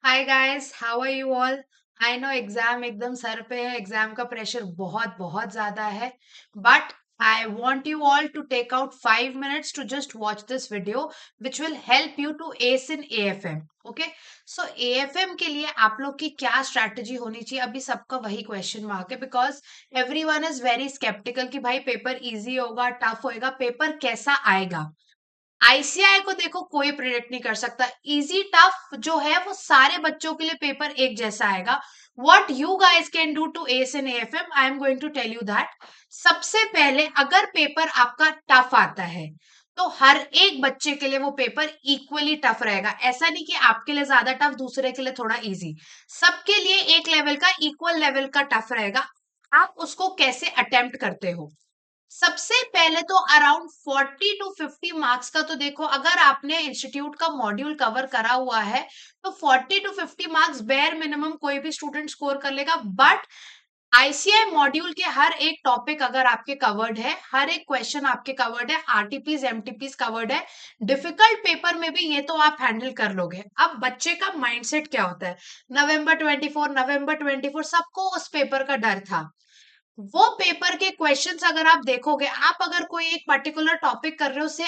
Hi guys, how are you all. I know exam एकदम सर पे है, एग्जाम का प्रेशर बहुत बहुत ज्यादा है। But I want you all to take out 5 minutes to just watch this video which will help you to ace in AFM. Okay, so AFM के लिए आप लोग की क्या स्ट्रैटेजी होनी चाहिए, अभी सबका वही क्वेश्चन मार्क है because everyone is very skeptical कि भाई पेपर इजी होगा, टफ होएगा, पेपर कैसा आएगा। आईसीआई को देखो कोई प्रिडिक्ट नहीं कर सकता। इजी टफ जो है वो सारे बच्चों के लिए पेपर एक जैसा आएगा। What you guys can do to ace in AFM, I am going to tell you that. सबसे पहले अगर पेपर आपका टफ आता है तो हर एक बच्चे के लिए वो पेपर इक्वली टफ रहेगा। ऐसा नहीं कि आपके लिए ज्यादा टफ, दूसरे के लिए थोड़ा इजी। सबके लिए एक लेवल का, इक्वल लेवल का टफ रहेगा। आप उसको कैसे अटेम्प्ट करते हो। सबसे पहले तो अराउंड 40 to 50 मार्क्स का तो देखो, अगर आपने इंस्टीट्यूट का मॉड्यूल कवर करा हुआ है तो 40 to 50 मार्क्स बेयर मिनिमम कोई भी स्टूडेंट स्कोर कर लेगा। बट आईसीआई मॉड्यूल के हर एक टॉपिक अगर आपके कवर्ड है, हर एक क्वेश्चन आपके कवर्ड है, आरटीपीज एमटीपीज कवर्ड है, डिफिकल्ट पेपर में भी ये तो आप हैंडल कर लोगे। अब बच्चे का माइंडसेट क्या होता है, नवंबर 24 सबको उस पेपर का डर था। वो पेपर के क्वेश्चंस अगर आप देखोगे, आप अगर कोई एक पर्टिकुलर टॉपिक कर रहे हो से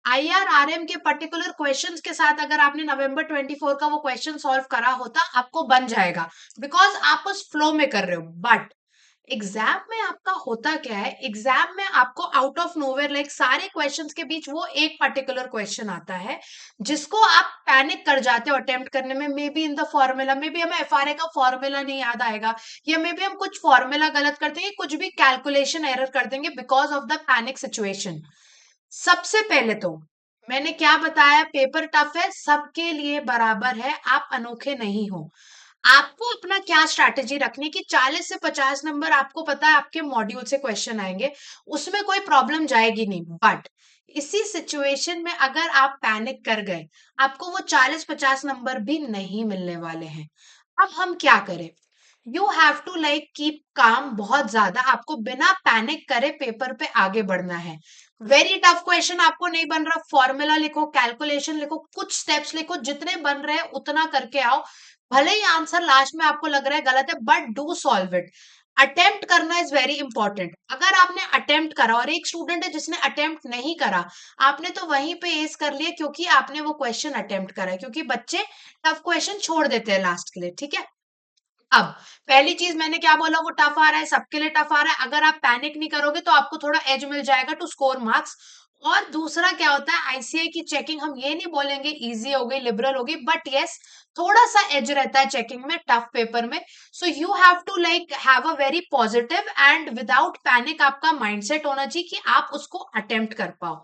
आईआरआरएम के पर्टिकुलर क्वेश्चंस के साथ अगर आपने नवंबर 24 का वो क्वेश्चन सॉल्व करा होता, आपको बन जाएगा बिकॉज आप उस फ्लो में कर रहे हो। बट एग्जाम में आपका होता क्या है, एग्जाम में आपको आउट ऑफ नोवेयर लाइक सारे क्वेश्चंस के बीच वो एक पर्टिकुलर क्वेश्चन आता है जिसको आप पैनिक कर जाते हो अटेम्प्ट करने में। May be in the formula, may be हमें एफआरए का फॉर्मूला नहीं याद आएगा, या मे बी हम कुछ फॉर्मूला गलत कर देंगे, कुछ भी कैलकुलेशन एरर कर देंगे because of the panic situation. सबसे पहले तो मैंने क्या बताया, पेपर टफ है, सबके लिए बराबर है, आप अनोखे नहीं हो। आपको अपना क्या स्ट्रैटेजी रखनी कि 40 से 50 नंबर आपको पता है आपके मॉड्यूल से क्वेश्चन आएंगे, उसमें कोई प्रॉब्लम जाएगी नहीं। बट इसी सिचुएशन में अगर आप पैनिक कर गए, आपको वो 40-50 नंबर भी नहीं मिलने वाले हैं। अब हम क्या करें, you have to like keep calm, बहुत ज्यादा आपको बिना पैनिक करे पेपर पे आगे बढ़ना है। वेरी टफ क्वेश्चन आपको नहीं बन रहा, फॉर्मूला लिखो, कैलकुलेशन लिखो, कुछ स्टेप्स लिखो, जितने बन रहे हैं उतना करके आओ। भले ही आंसर लास्ट में आपको लग रहा है गलत है, but do solve it. Attempt करना इज वेरी इंपॉर्टेंट। अगर आपने अटेम्प्ट करा और एक स्टूडेंट है जिसने अटेम्प्ट नहीं करा, आपने तो वहीं पे एस कर लिया क्योंकि आपने वो क्वेश्चन अटेम्प्ट करा है, क्योंकि बच्चे टफ क्वेश्चन छोड़ देते हैं लास्ट के लिए। ठीक है, अब पहली चीज मैंने क्या बोला, वो टफ आ रहा है, सबके लिए टफ आ रहा है। अगर आप पैनिक नहीं करोगे तो आपको थोड़ा एज मिल जाएगा टू स्कोर मार्क्स। और दूसरा क्या होता है, आईसीआई की चेकिंग, हम ये नहीं बोलेंगे इजी हो गई, लिबरल हो गई, बट यस थोड़ा सा एज रहता है चेकिंग में, टफ पेपर में। So you have to like have a very positive and without panic आपका माइंडसेट होना चाहिए कि आप उसको अटेम्प्ट कर पाओ।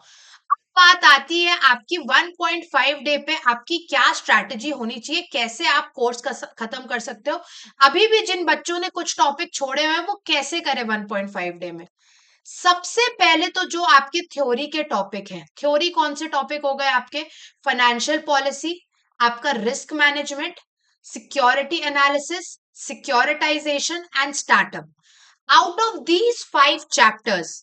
बात आती है आपकी 1.5 डे पे आपकी क्या स्ट्रैटेजी होनी चाहिए, कैसे आप कोर्स खत्म कर सकते हो। अभी भी जिन बच्चों ने कुछ टॉपिक छोड़े हुए हैं वो कैसे करें 1.5 डे में। सबसे पहले तो जो आपके थ्योरी के टॉपिक हैं, थ्योरी कौन से टॉपिक हो गए आपके, फाइनेंशियल पॉलिसी, आपका risk management, security analysis, securitization and startup. out of these 5 chapters,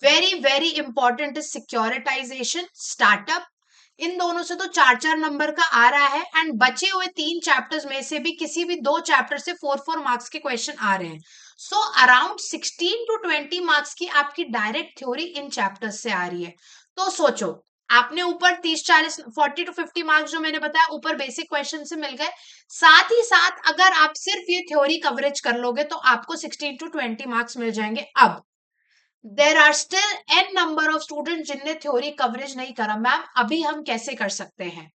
very important is securitization, startup। इन दोनों से तो 4-4 नंबर का आ रहा है, एंड बचे हुए 3 चैप्टर्स में से भी किसी भी 2 चैप्टर से 4-4 मार्क्स के क्वेश्चन आ रहे हैं। सो अराउंड 16 to 20 मार्क्स की आपकी डायरेक्ट थ्योरी इन चैप्टर्स से आ रही है। तो सोचो, आपने ऊपर 30-40 40 to 50 मार्क्स जो मैंने बताया ऊपर बेसिक क्वेश्चन से मिल गए, साथ ही साथ अगर आप सिर्फ ये थ्योरी कवरेज कर लोगे तो आपको 16 to 20 मार्क्स मिल जाएंगे। अब there are still an number of student जिनने थ्योरी कवरेज नहीं करा। मैम अभी हम कैसे कर सकते हैं,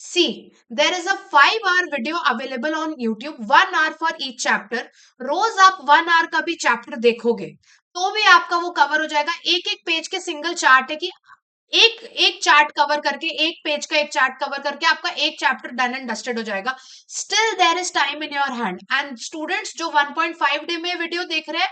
see there is a 5 hour video available on YouTube, 1 hour for each chapter. रोज आप 1 hour का भी चैप्टर देखोगे तो भी आपका वो कवर हो जाएगा। एक एक पेज के सिंगल चार्ट है कि एक एक चार्ट कवर करके, एक पेज का एक चार्ट कवर करके आपका एक चैप्टर डन एंड डस्टेड हो जाएगा। Still there is time in your hand. And students जो 1.5 डे में वीडियो देख रहे हैं,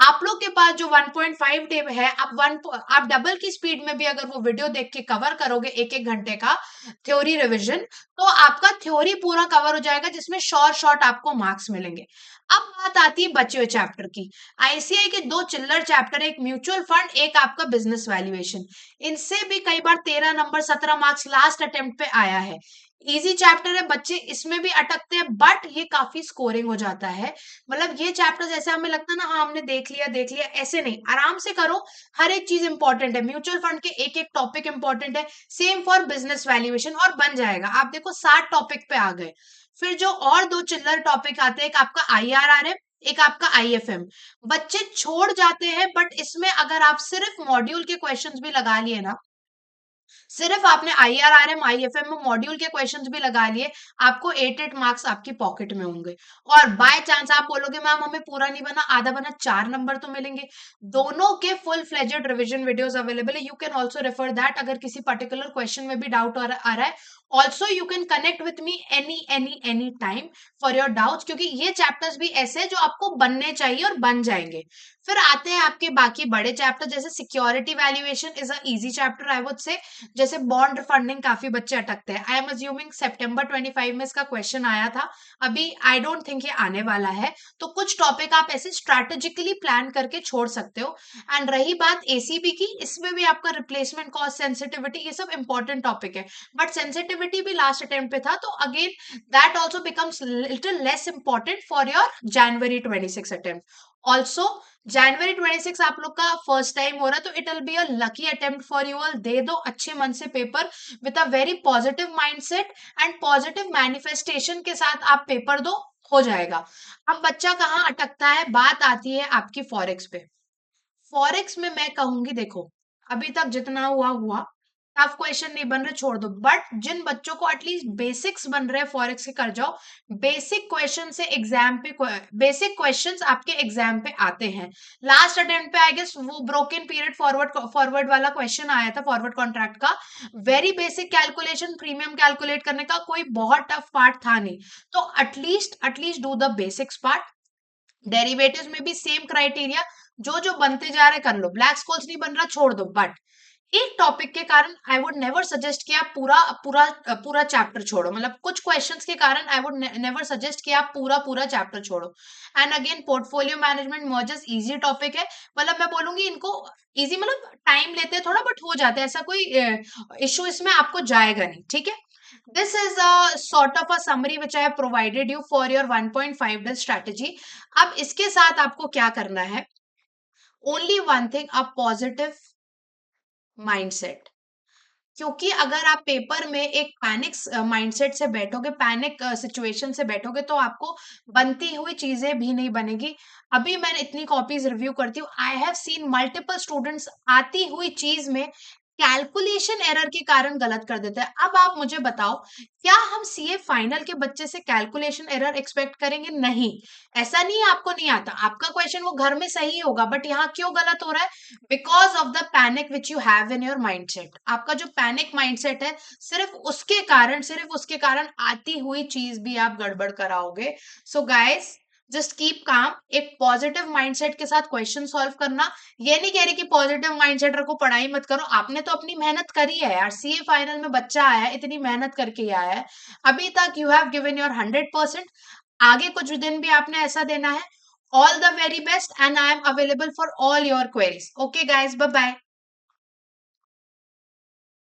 आप लोग के पास जो 1.5 डे है, आप डबल की स्पीड में भी अगर वो वीडियो देख के कवर करोगे एक एक घंटे का थ्योरी रिविजन, तो आपका थ्योरी पूरा कवर हो जाएगा जिसमें शॉर्ट शॉर्ट आपको मार्क्स मिलेंगे। अब बात आती है बचे हुए चैप्टर की। आईसीआई के 2 चिल्लर चैप्टर, एक म्यूचुअल फंड, एक आपका बिजनेस वैल्यूएशन। इनसे भी कई बार 13 नंबर 17 मार्क्स लास्ट अटेम्प्ट पे आया है। इजी चैप्टर है, बच्चे इसमें भी अटकते हैं, बट ये काफी स्कोरिंग हो जाता है। मतलब ये चैप्टर जैसे हमें लगता है ना, हाँ हमने देख लिया, ऐसे नहीं, आराम से करो। हर एक चीज इंपॉर्टेंट है, म्यूचुअल फंड के एक एक टॉपिक इंपॉर्टेंट है, सेम फॉर बिजनेस वैल्यूएशन, और बन जाएगा। आप देखो 60 टॉपिक पे आ गए। फिर जो और दो चिल्लर टॉपिक आते हैं, एक आपका IRR है, एक आपका IFM। बच्चे छोड़ जाते हैं, बट इसमें अगर आप सिर्फ मॉड्यूल के क्वेश्चंस भी लगा लिए ना, सिर्फ आपने IRRM IFM में मॉड्यूल के क्वेश्चंस भी लगा लिए, आपको 8 मार्क्स आपकी पॉकेट में होंगे। और बाय चांस आप बोलोगे मैम हमें पूरा नहीं बना, आधा बना, 4 नंबर तो मिलेंगे। दोनों के full fledged revision videos available है, you can also refer that अगर किसी पर्टिकुलर क्वेश्चन में भी डाउट आ रहा है। Also you can connect with me any time for your doubts, क्योंकि ये चैप्टर्स भी ऐसे हैं जो आपको बनने चाहिए और बन जाएंगे। फिर आते हैं आपके बाकी बड़े चैप्टर, जैसे security valuation is a easy chapter I would say. जैसे बॉन्ड फंडिंग काफी बच्चे अटकते हैं, आई एम अज्यूमिंग September 25 में इसका क्वेश्चन आया था, अभी आई डोंट थिंक ये आने वाला है। तो कुछ टॉपिक आप ऐसे स्ट्रैटेजिकली प्लान करके छोड़ सकते हो। एंड रही बात ACB की, इसमें भी आपका रिप्लेसमेंट कॉस्ट, सेंसिटिविटी, ये सब इंपॉर्टेंट टॉपिक है, बट सेंसिटिविटी भी लास्ट अटेम्प्ट पे था, तो again that also becomes little less important for your January 26 attempt. Also January 26 आप लोग का फर्स्ट टाइम हो रहा है, तो it will be a lucky attempt for you all. दे दो अच्छे मन से paper, with a very positive mindset and positive manifestation के साथ आप पेपर दो, हो जाएगा। अब बच्चा कहाँ अटकता है, बात आती है आपकी फॉरेक्स पे। फॉरेक्स में मैं कहूंगी देखो, अभी तक जितना हुआ हुआ, टफ क्वेश्चन नहीं बन रहे छोड़ दो, बट जिन बच्चों को एटलीस्ट बेसिक्स बन रहे हैं फॉरेक्स के, कर जाओ। बेसिक क्वेश्चन से एग्जाम पे, बेसिक क्वेश्चंस आपके एग्जाम पे आते हैं। लास्ट अटेम्प्ट पे आई गेस वो ब्रोकन पीरियड फॉरवर्ड वाला क्वेश्चन आया था, फॉरवर्ड कॉन्ट्रैक्ट का। Very basic calculation, premium calculate करने का, कोई बहुत टफ पार्ट था नहीं। तो at least do the basics part. Derivatives में भी सेम क्राइटेरिया, जो जो बनते जा रहे कर लो, ब्लैक स्कोल्स नहीं बन रहा छोड़ दो। बट एक टॉपिक के कारण आई वुड नेवर सजेस्ट कि आप पूरा पूरा पूरा चैप्टर छोड़ो, मतलब कुछ क्वेश्चंस के कारण आई वुड नेवर सजेस्ट कि आप पूरा पूरा चैप्टर छोड़ो। And again portfolio management mergers easy topic है, मतलब मैं बोलूंगी इनको इजी, मतलब टाइम लेते हैं थोड़ा, बट हो जाता है, ऐसा कोई इशू इसमें आपको जाएगा नहीं, ठीक है। This is a sort of a summary which I have provided you for your 1.5 day strategy. अब इसके साथ आपको क्या करना है, only one thing, a positive mindset. क्योंकि अगर आप पेपर में एक पैनिक माइंडसेट से बैठोगे, पैनिक सिचुएशन से बैठोगे, तो आपको बनती हुई चीजें भी नहीं बनेगी। अभी मैंने इतनी कॉपीज रिव्यू करती हूँ, I have seen multiple students आती हुई चीज में कैलकुलेशन एरर के कारण गलत कर देते हैं। अब आप मुझे बताओ, क्या हम CA फाइनल के बच्चे से कैलकुलेशन एरर एक्सपेक्ट करेंगे? नहीं। ऐसा नहीं है आपको नहीं आता, आपका क्वेश्चन वो घर में सही होगा, बट यहाँ क्यों गलत हो रहा है? Because of the panic which you have in your mindset. आपका जो पैनिक माइंडसेट है, सिर्फ उसके कारण आती हुई चीज भी आप गड़बड़ कराओगे। So guys, just keep calm, एक पॉजिटिव माइंडसेट के साथ क्वेश्चन सॉल्व करना। ये नहीं कह रही कि पॉजिटिव माइंडसेट रखो, पढ़ाई मत करो, आपने तो अपनी मेहनत करी है यार, CA फाइनल में बच्चा आया है, इतनी मेहनत करके ही आया है, अभी तक यू हैव गिवन योर 100%। आगे कुछ दिन भी आपने ऐसा देना है। All the very best, and I am available for all your queries. Okay guys, bye bye.